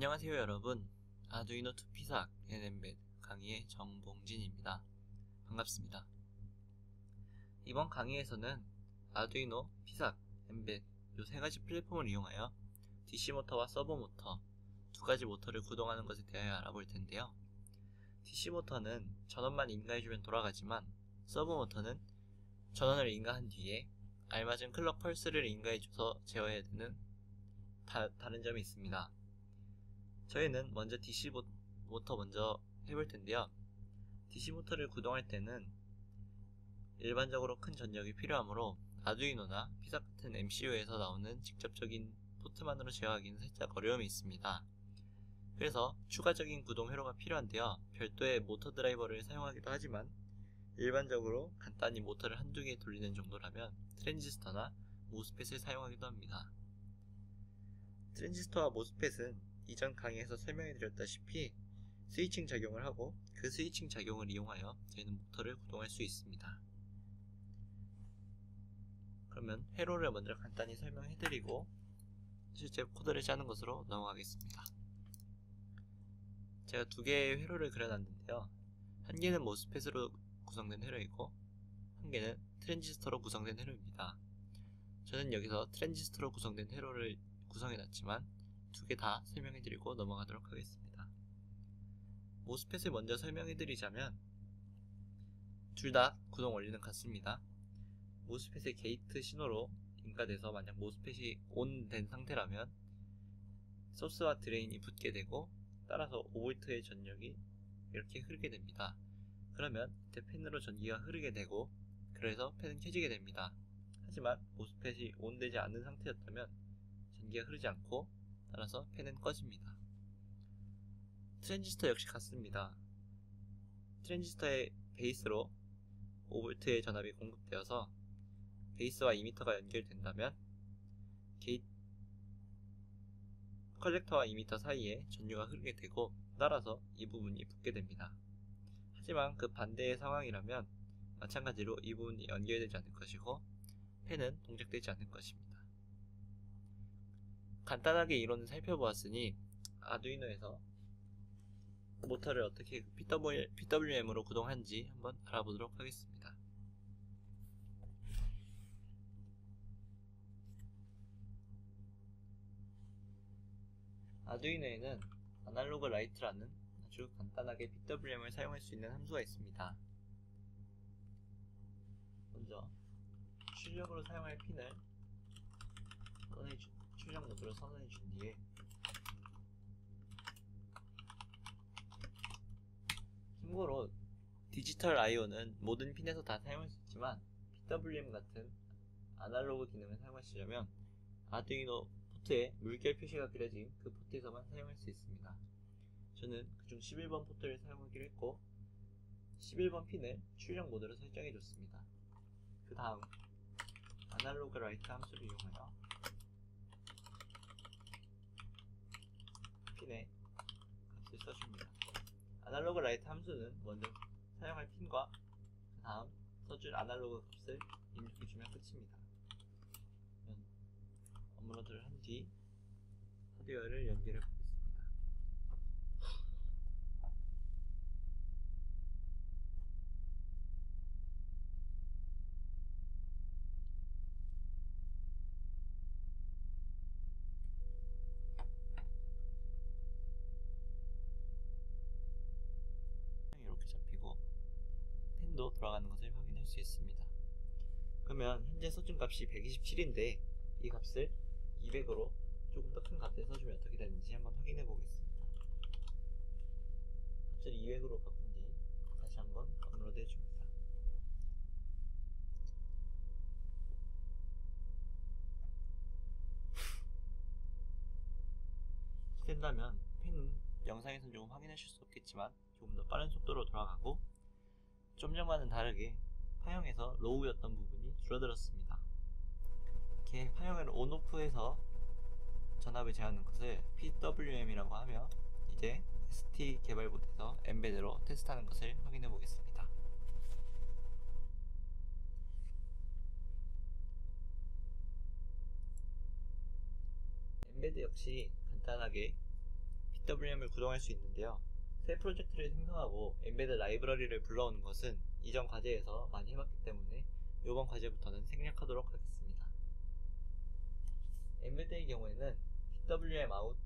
안녕하세요 여러분. 아두이노 투피삭 엠베드 강의의 정봉진입니다. 반갑습니다. 이번 강의에서는 아두이노, 피삭, 엠베드 이 세 가지 플랫폼을 이용하여 DC 모터와 서버 모터 두 가지 모터를 구동하는 것에 대하여 알아볼 텐데요. DC 모터는 전원만 인가해주면 돌아가지만 서버 모터는 전원을 인가한 뒤에 알맞은 클럭 펄스를 인가해줘서 제어해야 되는 다른 점이 있습니다. 저희는 먼저 DC 모터 먼저 해볼 텐데요. DC 모터를 구동할 때는 일반적으로 큰 전력이 필요하므로 아두이노나 피삭 같은 MCU에서 나오는 직접적인 포트만으로 제어하기는 살짝 어려움이 있습니다. 그래서 추가적인 구동 회로가 필요한데요. 별도의 모터 드라이버를 사용하기도 하지만 일반적으로 간단히 모터를 한두 개 돌리는 정도라면 트랜지스터나 모스펫을 사용하기도 합니다. 트랜지스터와 모스펫은 이전 강의에서 설명해드렸다시피 스위칭 작용을 하고 그 스위칭 작용을 이용하여 저희는 모터를 구동할 수 있습니다. 그러면 회로를 먼저 간단히 설명해드리고 실제 코드를 짜는 것으로 넘어가겠습니다. 제가 두 개의 회로를 그려놨는데요. 한 개는 모스펫으로 구성된 회로이고 한 개는 트랜지스터로 구성된 회로입니다. 저는 여기서 트랜지스터로 구성된 회로를 구성해놨지만 두 개 다 설명해드리고 넘어가도록 하겠습니다. 모스펫을 먼저 설명해드리자면 둘 다 구동 원리는 같습니다. 모스펫의 게이트 신호로 인가돼서 만약 모스펫이 ON 된 상태라면 소스와 드레인이 붙게 되고 따라서 5V의 전력이 이렇게 흐르게 됩니다. 그러면 이때 팬으로 전기가 흐르게 되고 그래서 팬은 켜지게 됩니다. 하지만 모스펫이 ON 되지 않는 상태였다면 전기가 흐르지 않고 따라서 팬은 꺼집니다. 트랜지스터 역시 같습니다. 트랜지스터의 베이스로 5V의 전압이 공급되어서 베이스와 이미터가 연결된다면 컬렉터와 이미터 사이에 전류가 흐르게 되고 따라서 이 부분이 붙게 됩니다. 하지만 그 반대의 상황이라면 마찬가지로 이 부분이 연결되지 않을 것이고 팬은 동작되지 않을 것입니다. 간단하게 이론을 살펴보았으니 아두이노에서 모터를 어떻게 PWM으로 구동하는지 한번 알아보도록 하겠습니다. 아두이노에는 아날로그 라이트라는 아주 간단하게 PWM을 사용할 수 있는 함수가 있습니다. 먼저 출력으로 사용할 핀을 출력 모드로 선언해 준 뒤에 참고로 디지털 IO는 모든 핀에서 다 사용할 수 있지만 PWM 같은 아날로그 기능을 사용하시려면 아두이노 포트에 물결 표시가 그려진 그 포트에서만 사용할 수 있습니다. 저는 그중 11번 포트를 사용하기로 했고 11번 핀을 출력 모드로 설정해 줬습니다. 그 다음 아날로그 라이트 함수를 이용하여 핀에 값을 써줍니다. 아날로그 라이트 함수는 먼저 사용할 핀과 그 다음 써줄 아날로그 값을 입력해주면 끝입니다. 그러면 업로드를 한 뒤 하드웨어를 연결해 보겠습니다. 이렇게 잡히고 펜도 돌아가는 것을 확인할 수 있습니다. 그러면 현재 써준 값이 127인데 이 값을 200으로 조금 더 큰 값에 써주면 어떻게 되는지 한번 확인해 보겠습니다. 값을 200으로 바꾼 뒤 다시 한번 업로드 해줍니다. 이렇게 된다면 펜은 영상에서는 조금 확인하실 수 없겠지만 조금 더 빠른 속도로 돌아가고 좀 전과는 다르게 파형에서 로우였던 부분이 줄어들었습니다. 이렇게 파형을 온오프해서 전압을 제어하는 것을 PWM이라고 하며 이제 ST 개발보드에서 엠베드로 테스트하는 것을 확인해 보겠습니다. 엠베드 역시 간단하게 PWM을 구동할 수 있는데요. 새 프로젝트를 생성하고 엠베드 라이브러리를 불러오는 것은 이전 과제에서 많이 해봤기 때문에 이번 과제부터는 생략하도록 하겠습니다. 엠베드의 경우에는 PWM out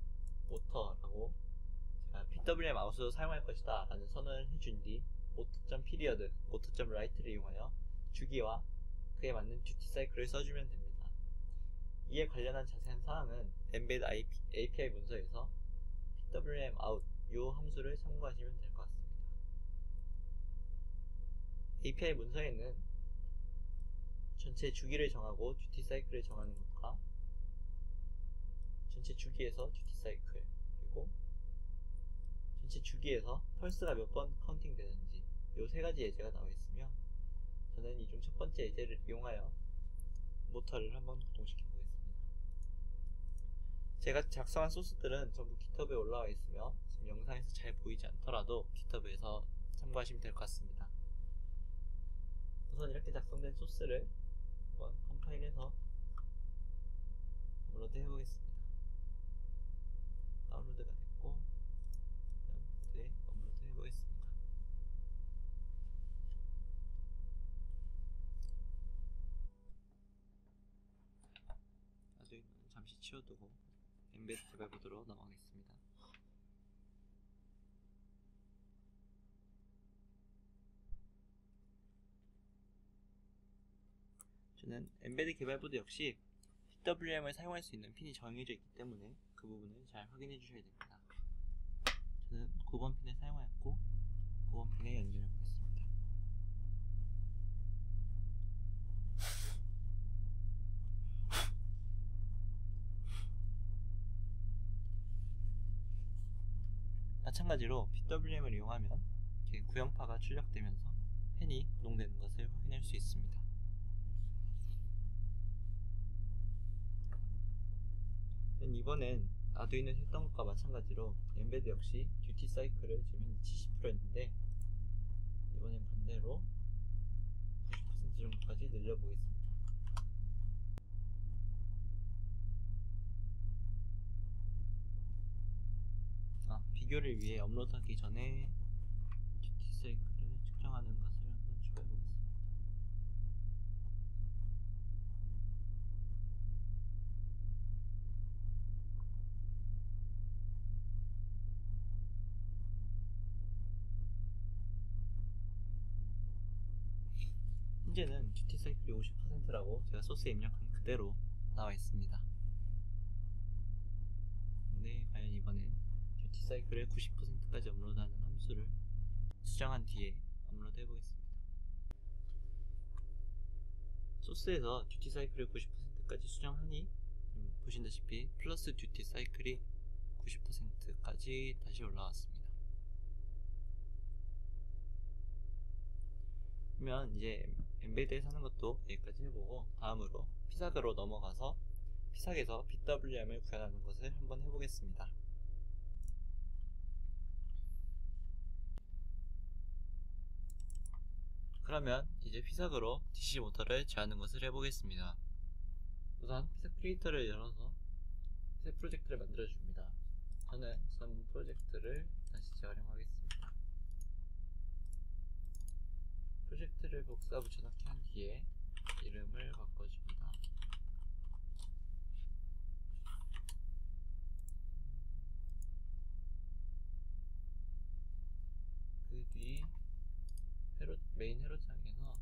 모터라고 제가 PWM out으로 사용할 것이다 라는 선언을 해준 뒤 motor.period, motor.write를 이용하여 주기와 그에 맞는 듀티 사이클을 써주면 됩니다. 이에 관련한 자세한 사항은 embed API 문서에서 pwm out 이 함수를 참고하시면 될 것 같습니다. API 문서에는 전체 주기를 정하고 듀티 사이클을 정하는 것과 전체 주기에서 듀티 사이클, 그리고 전체 주기에서 펄스가 몇 번 카운팅 되는지 이 세 가지 예제가 나와 있으며, 저는 이 중 첫 번째 예제를 이용하여 모터를 한번 구동시켜 보겠습니다. 제가 작성한 소스들은 전부 GitHub에 올라와 있으며 지금 영상에서 잘 보이지 않더라도 GitHub에서 참고하시면 될 것 같습니다. 우선 이렇게 작성된 소스를 한번 컴파일해서 업로드 해보겠습니다. 다운로드가 됐고 보드에 업로드 해보겠습니다. 아두이노는 잠시 치워두고 엠베드 개발 보드로 넘어가겠습니다. 저는 엠베드 개발 보드 역시 PWM을 사용할 수 있는 핀이 정해져 있기 때문에 그 부분을 잘 확인해 주셔야 됩니다. 저는 9번 핀을 사용하였고 9번 핀에 연결해 보겠습니다. 마찬가지로 PWM을 이용하면 이렇게 구형파가 출력되면서 펜이 구동되는 것을 확인할 수 있습니다. 이번엔 아두이노에서 했던 것과 마찬가지로 엠베드 역시 듀티 사이클을 지금 현재 70%였는데 이번엔 반대로 90% 정도까지 늘려보겠습니다. 비교를 위해 업로드하기 전에 듀티 사이클을 측정하는 것을 한번 추가해보겠습니다. 현재는 듀티 사이클이 50%라고 제가 소스에 입력한 그대로 나와 있습니다. 근데 과연 이번엔 듀티 사이클을 90%까지 업로드하는 함수를 수정한 뒤에 업로드 해보겠습니다. 소스에서 듀티 사이클을 90%까지 수정하니 보신다시피 플러스 듀티 사이클이 90%까지 다시 올라왔습니다. 그러면 이제 엠베드에서 하는 것도 여기까지 해보고 다음으로 피삭으로 넘어가서 피삭에서 PWM을 구현하는 것을 한번 해보겠습니다. 그러면 이제 피삭으로 DC 모터를 제어하는 것을 해보겠습니다. 우선 피삭 크리에이터를 열어서 새 프로젝트를 만들어줍니다. 저는 지난번 프로젝트를 다시 재활용하겠습니다. 프로젝트를 복사 붙여넣기 한 뒤에 이름을 바꿔줍니다. 그 뒤 메인 회로창에서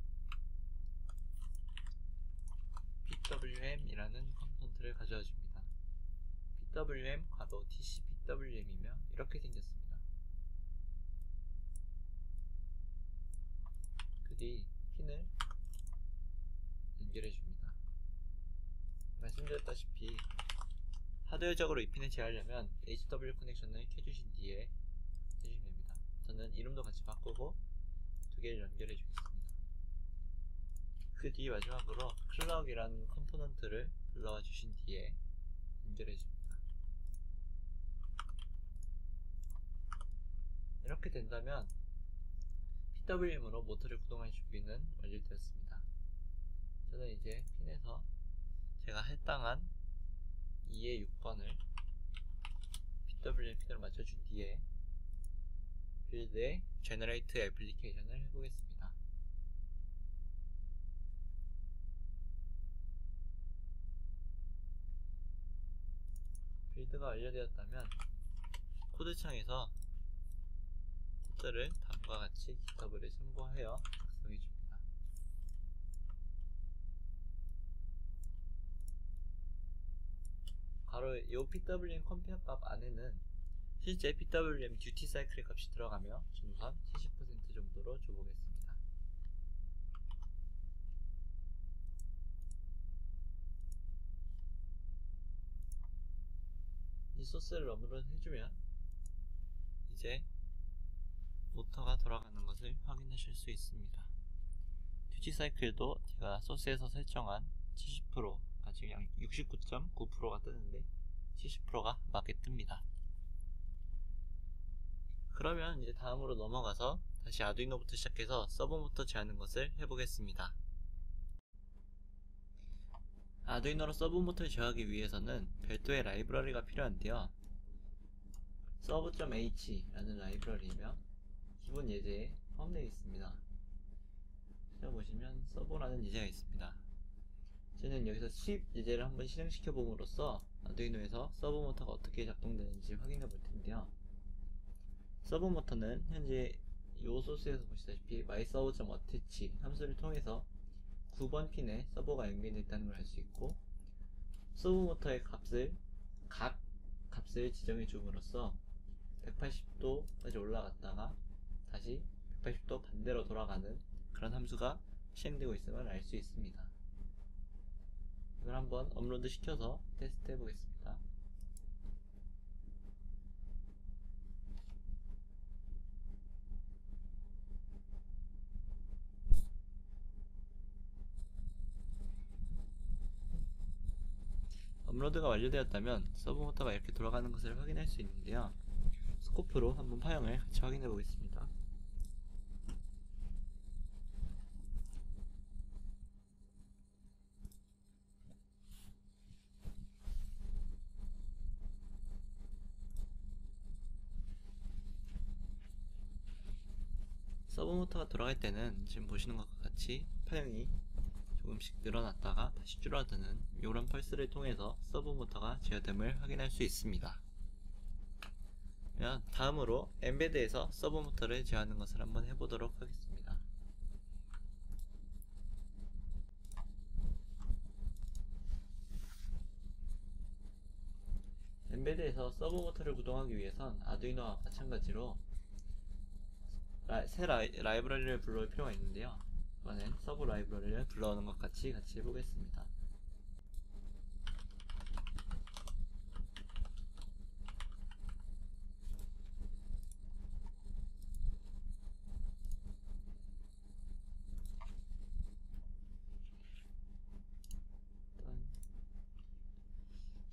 PWM이라는 컴포넌트를 가져와 줍니다. PWM 괄호 TC PWM이며 이렇게 생겼습니다. 그 뒤 핀을 연결해 줍니다. 말씀드렸다시피 하드웨어적으로 이 핀을 제어하려면 HW 커넥션을 켜주신 뒤에 해주시면 됩니다. 저는 이름도 같이 바꾸고 두 개를 연결해 주겠습니다. 그 뒤 마지막으로 클럭이라는 컴포넌트를 불러와 주신 뒤에 연결해 줍니다. 이렇게 된다면 PWM으로 모터를 구동할 준비는 완료되었습니다. 저는 이제 핀에서 제가 할당한 2의 6번을 PWM 핀으로 맞춰준 뒤에 빌드에 Generate 애플리케이션을 해보겠습니다. 빌드가 완료되었다면 코드창에서 코드를 다음과 같이 GitHub를 참고하여 작성해줍니다. 바로 이 PWM 컴페어 값 안에는 실제 PWM 듀티 사이클 값이 들어가며 우선 70% 정도로 줘보겠습니다. 이 소스를 업로드 해주면 이제 모터가 돌아가는 것을 확인하실 수 있습니다. 듀티 사이클도 제가 소스에서 설정한 70%가 지금 69.9%가 뜨는데 70%가 맞게 뜹니다. 그러면 이제 다음으로 넘어가서 다시 아두이노부터 시작해서 서버부터 제하는 것을 해보겠습니다. 아두이노로 서브모터를 제어하기 위해서는 별도의 라이브러리가 필요한데요. serve.h 라는 라이브러리이며 기본 예제에 포함되어 있습니다. 보시면 서버라는 예제가 있습니다. 저는 여기서 수입 예제를 한번 실행시켜 봄으로써 아두이노에서 서브모터가 어떻게 작동되는지 확인해 볼 텐데요. 서브모터는 현재 이 소스에서 보시다시피 myserver.attach 함수를 통해서 9번 핀에 서버가 연결되어 있다는 걸 알 수 있고, 서브모터의 각 값을 지정해 줌으로써 180도까지 올라갔다가 다시 180도 반대로 돌아가는 그런 함수가 실행되고 있음을 알 수 있습니다. 이걸 한번 업로드 시켜서 테스트 해보겠습니다. 업로드가 완료되었다면 서브모터가 이렇게 돌아가는 것을 확인할 수 있는데요. 스코프로 한번 파형을 같이 확인해 보겠습니다. 서브모터가 돌아갈 때는 지금 보시는 것과 같이 파형이 조금씩 늘어났다가 다시 줄어드는 이런 펄스를 통해서 서브모터가 제어됨을 확인할 수 있습니다. 다음으로 엠베드에서 서브모터를 제어하는 것을 한번 해보도록 하겠습니다. 엠베드에서 서브모터를 구동하기 위해선 아두이노와 마찬가지로 새 라이브러리를 불러올 필요가 있는데요. 이번엔 서브 라이브러리를 불러오는 것 같이 해보겠습니다.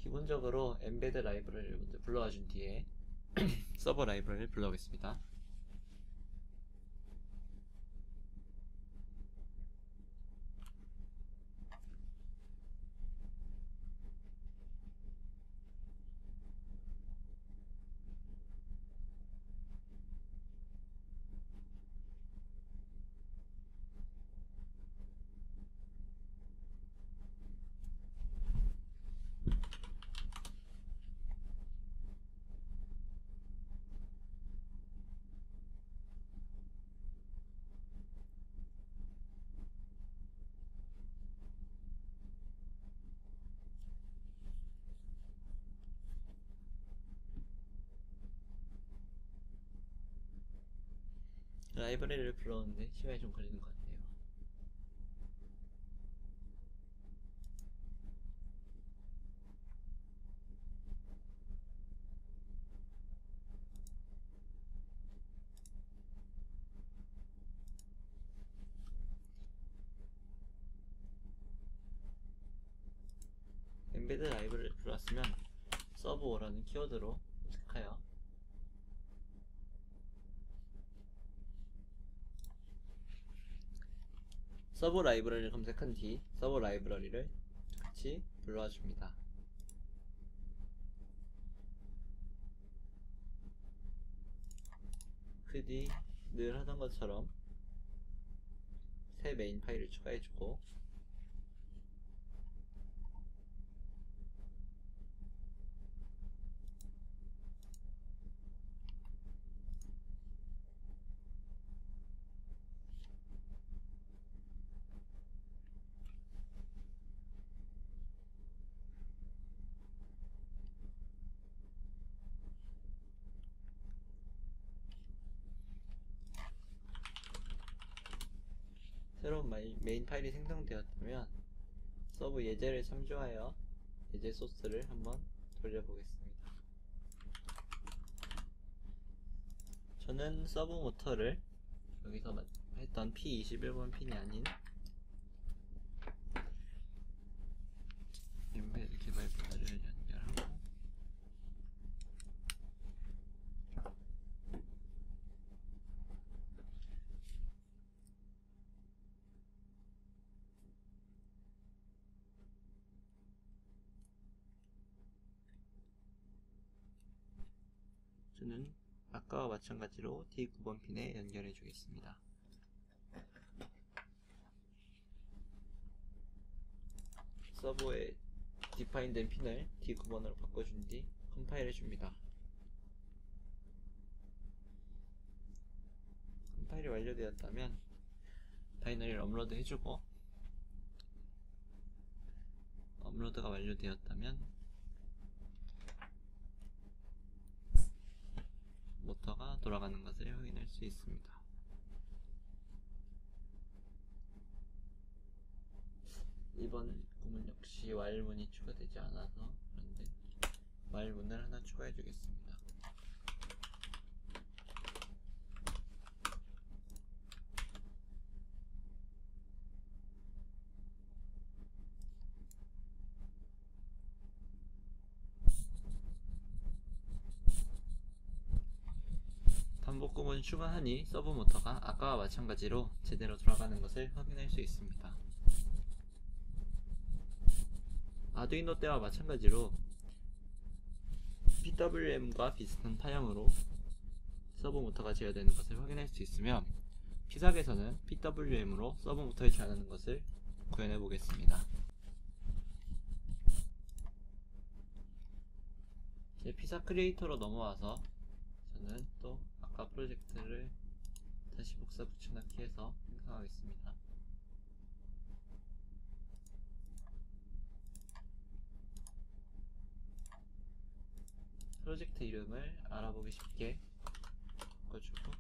기본적으로 엠베드 라이브러리를 먼저 불러와 준 뒤에 서버 라이브러리를 불러오겠습니다. 라이브러리를 불러오는데 시간이 좀 걸리는 것 같네요. 엠베드 라이브러리를 불러왔으면 서브5라는 키워드로 검색하여 서브 라이브러리를 검색한 뒤 서브 라이브러리를 같이 불러와 줍니다. 그 뒤 늘 하던 것처럼 새 메인 파일을 추가해주고, 새로운 메인 파일이 생성되었다면 서브 예제를 참조하여 예제 소스를 한번 돌려보겠습니다. 저는 서브 모터를 여기서 했던 P21번 핀이 아닌 엠베드 개발 보드를 연결하고, 저는 아까와 마찬가지로 D9번 핀에 연결해 주겠습니다. 서버에 디파인된 핀을 D9번으로 바꿔준 뒤 컴파일해 줍니다. 컴파일이 완료되었다면 바이너리를 업로드 해주고, 업로드가 완료되었다면 모터가 돌아가는 것을 확인할 수 있습니다. 이번 구문 역시 while 문이 추가되지 않아서 그런데 while 문을 하나 추가해 주겠습니다. 반복 구문 추가하니 서브 모터가 아까와 마찬가지로 제대로 돌아가는 것을 확인할 수 있습니다. 아두이노 때와 마찬가지로 PWM과 비슷한 파형으로 서브 모터가 제어되는 것을 확인할 수 있으며, 피삭에서는 PWM으로 서브 모터를 제어하는 것을 구현해 보겠습니다. 이제 피삭 크리에이터로 넘어와서 저는 또 아까 프로젝트를 다시 복사 붙여넣기 해서 생성하겠습니다. 프로젝트 이름을 알아보기 쉽게 바꿔주고,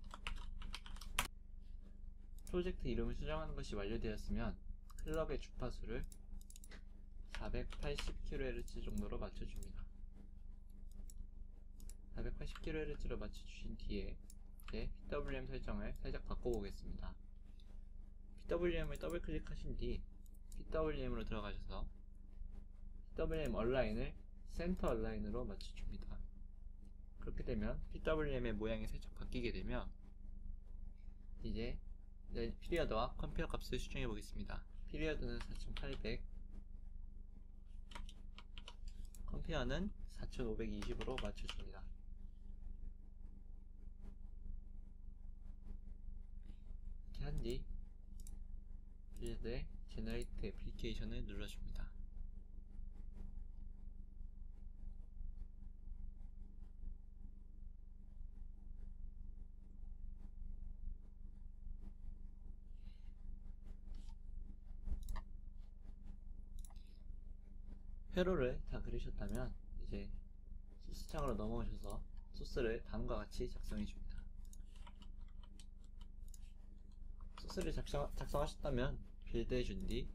프로젝트 이름을 수정하는 것이 완료되었으면 클럭의 주파수를 480kHz 정도로 맞춰줍니다. 480kHz로 맞춰주신 뒤에 이제 PWM 설정을 살짝 바꿔보겠습니다. PWM을 더블 클릭하신 뒤 PWM으로 들어가셔서 PWM 얼라인을 센터 얼라인으로 맞춰줍니다. 그렇게 되면 PWM의 모양이 살짝 바뀌게 되며, 이제 피리어드와 컴페어 값을 수정해 보겠습니다. 피리어드는 4800, 컴페어는 4520으로 맞춰줍니다. 이렇게 한 뒤 필드의 제너레이트 애플리케이션을 눌러줍니다. 회로를 다 그리셨다면 이제 소스 창으로 넘어오셔서 소스를 다음과 같이 작성해 줍니다. 소스를 작성하셨다면 빌드해 준 뒤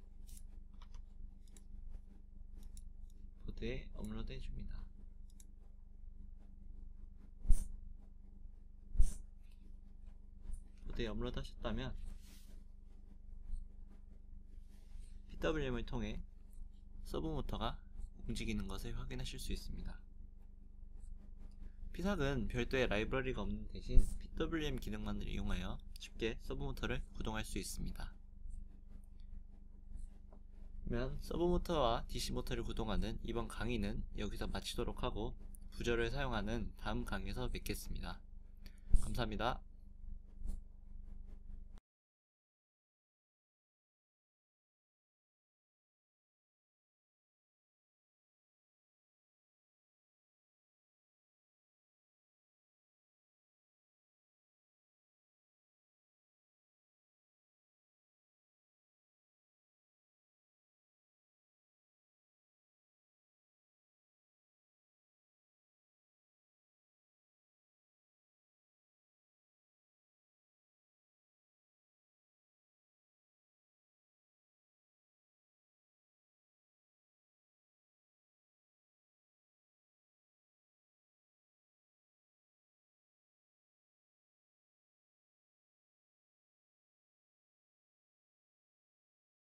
보드에 업로드 해 줍니다. 보드에 업로드 하셨다면 PWM을 통해 서브 모터가 움직이는 것을 확인하실 수 있습니다. 피삭은 별도의 라이브러리가 없는 대신 PWM 기능만을 이용하여 쉽게 서브 모터를 구동할 수 있습니다. 그러면 서브 모터와 DC 모터를 구동하는 이번 강의는 여기서 마치도록 하고, 부저를 사용하는 다음 강의에서 뵙겠습니다. 감사합니다.